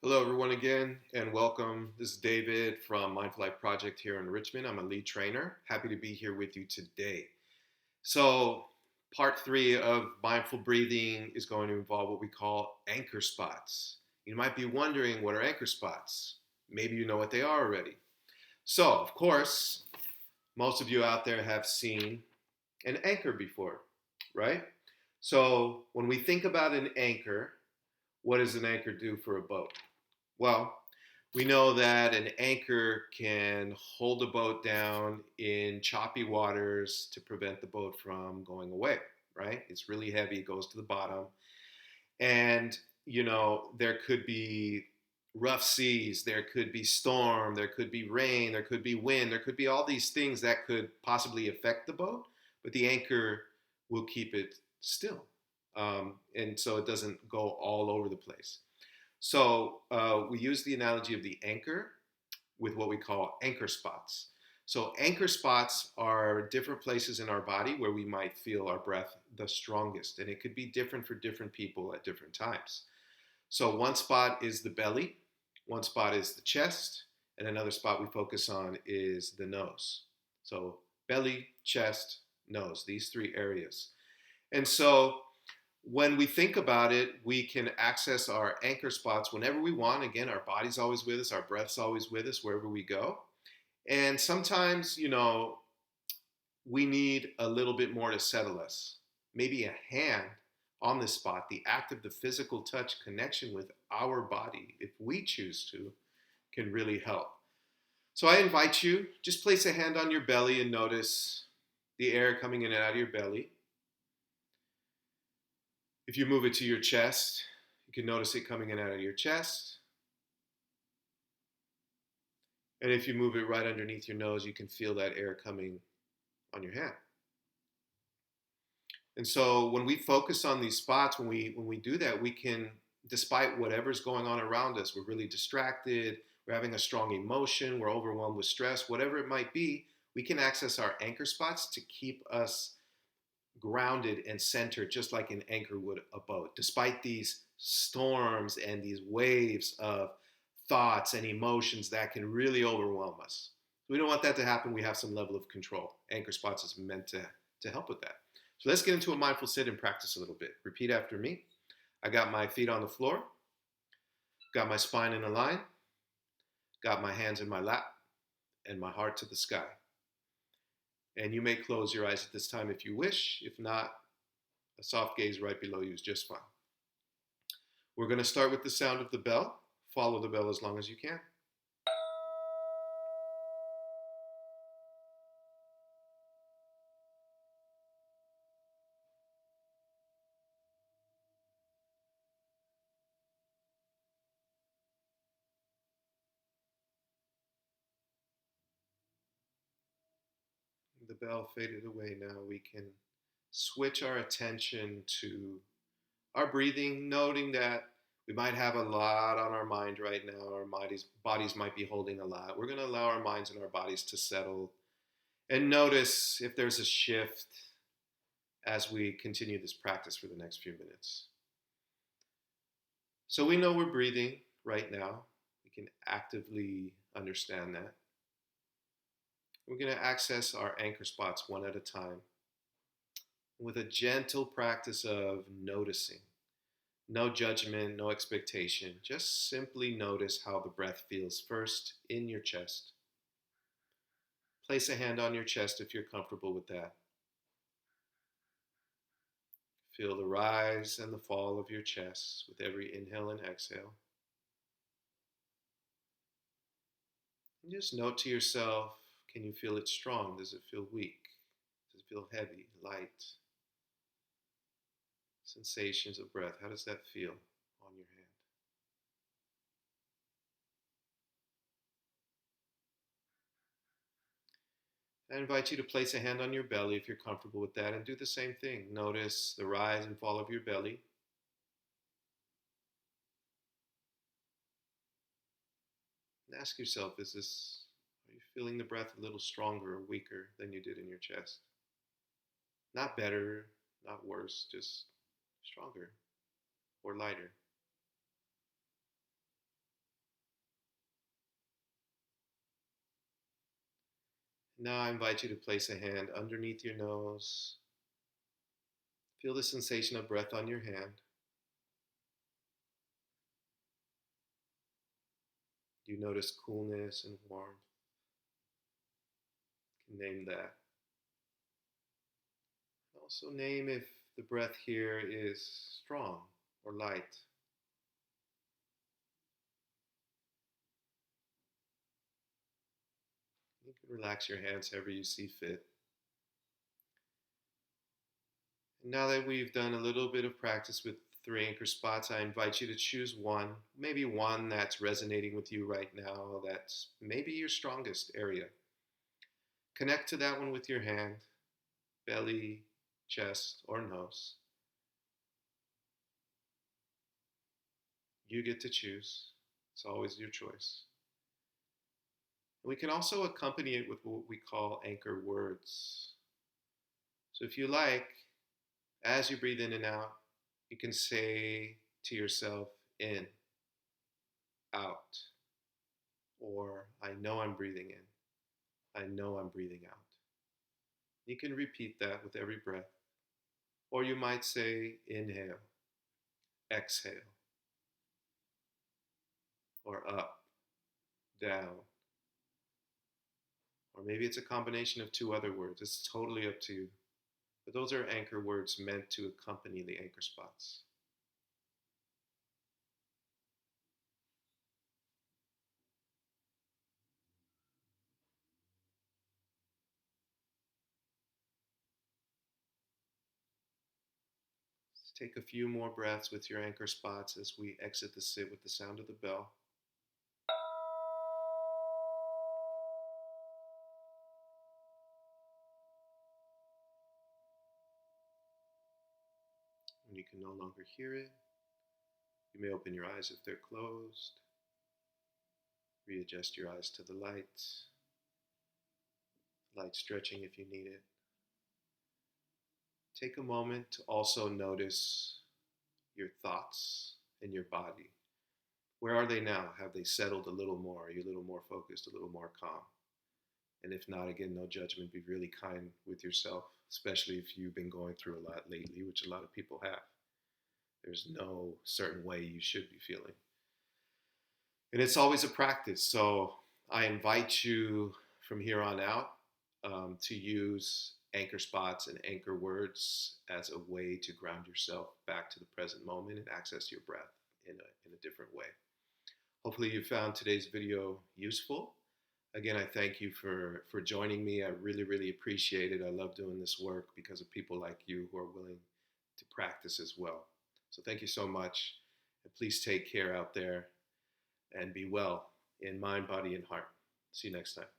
Hello, everyone, again, and welcome. This is David from Mindful Life Project here in Richmond. I'm a lead trainer. Happy to be here with you today. So, part three of mindful breathing is going to involve what we call anchor spots. You might be wondering, what are anchor spots? Maybe you know what they are already. So, of course, most of you out there have seen an anchor before, right? So, when we think about an anchor, what does an anchor do for a boat? Well, we know that an anchor can hold a boat down in choppy waters to prevent the boat from going away, right? It's really heavy, it goes to the bottom. And, there could be rough seas, there could be storm, there could be rain, there could be wind, there could be all these things that could possibly affect the boat, but the anchor will keep it still. And so it doesn't go all over the place. So we use the analogy of the anchor with what we call anchor spots. So anchor spots are different places in our body where we might feel our breath the strongest, and it could be different for different people at different times. So one spot is the belly, one spot is the chest, and another spot we focus on is the nose. So belly, chest, nose, these three areas. And so when we think about it, we can access our anchor spots whenever we want. Again, our body's always with us, our breath's always with us wherever we go. And sometimes, we need a little bit more to settle us. Maybe a hand on the spot, the act of the physical touch connection with our body, if we choose to, can really help. So I invite you, just place a hand on your belly and notice the air coming in and out of your belly. If you move it to your chest, you can notice it coming in and out of your chest. And if you move it right underneath your nose, you can feel that air coming on your hand. And so when we focus on these spots, when we do that, we can, despite whatever's going on around us, we're really distracted, we're having a strong emotion, we're overwhelmed with stress, whatever it might be, we can access our anchor spots to keep us grounded and centered, just like an anchor would a boat, despite these storms and these waves of thoughts and emotions that can really overwhelm us. We don't want that to happen. We have some level of control. Anchor spots is meant to help with that. So let's get into a mindful sit and practice a little bit. Repeat after me. I got my feet on the floor, got my spine in a line, got my hands in my lap, and my heart to the sky. And you may close your eyes at this time if you wish. If not, a soft gaze right below you is just fine. We're going to start with the sound of the bell. Follow the bell as long as you can. The bell faded away now. We can switch our attention to our breathing, noting that we might have a lot on our mind right now. Our bodies might be holding a lot. We're going to allow our minds and our bodies to settle and notice if there's a shift as we continue this practice for the next few minutes. So we know we're breathing right now. We can actively understand that. We're going to access our anchor spots one at a time with a gentle practice of noticing. No judgment, no expectation. Just simply notice how the breath feels first in your chest. Place a hand on your chest if you're comfortable with that. Feel the rise and the fall of your chest with every inhale and exhale. And just note to yourself, can you feel it strong? Does it feel weak? Does it feel heavy, light? Sensations of breath, how does that feel on your hand? I invite you to place a hand on your belly if you're comfortable with that and do the same thing. Notice the rise and fall of your belly. And ask yourself, are you feeling the breath a little stronger or weaker than you did in your chest? Not better, not worse, just stronger or lighter. Now I invite you to place a hand underneath your nose. Feel the sensation of breath on your hand. You notice coolness and warmth. You can name that. Also name if the breath here is strong or light. You can relax your hands however you see fit. And now that we've done a little bit of practice with 3 anchor spots, I invite you to choose one, maybe one that's resonating with you right now, that's maybe your strongest area. Connect to that one with your hand, belly, chest, or nose. You get to choose. It's always your choice. We can also accompany it with what we call anchor words. So if you like, as you breathe in and out, you can say to yourself, in, out, or I know I'm breathing in, I know I'm breathing out. You can repeat that with every breath. Or you might say, inhale, exhale, or up, down. Or maybe it's a combination of 2 other words. It's totally up to you. But those are anchor words meant to accompany the anchor spots. Let's take a few more breaths with your anchor spots as we exit the sit with the sound of the bell. When you can no longer hear it, you may open your eyes if they're closed. Readjust your eyes to the light stretching if you need it. Take a moment to also notice your thoughts in your body. Where are they now? Have they settled a little more? Are you a little more focused, a little more calm? And if not, again, no judgment. Be really kind with yourself, especially if you've been going through a lot lately, which a lot of people have. There's no certain way you should be feeling. And it's always a practice. So I invite you from here on out to use anchor spots and anchor words as a way to ground yourself back to the present moment and access your breath in a different way. Hopefully you found today's video useful. Again, I thank you for joining me. I really, really appreciate it. I love doing this work because of people like you who are willing to practice as well. So thank you so much. And please take care out there and be well in mind, body, and heart. See you next time.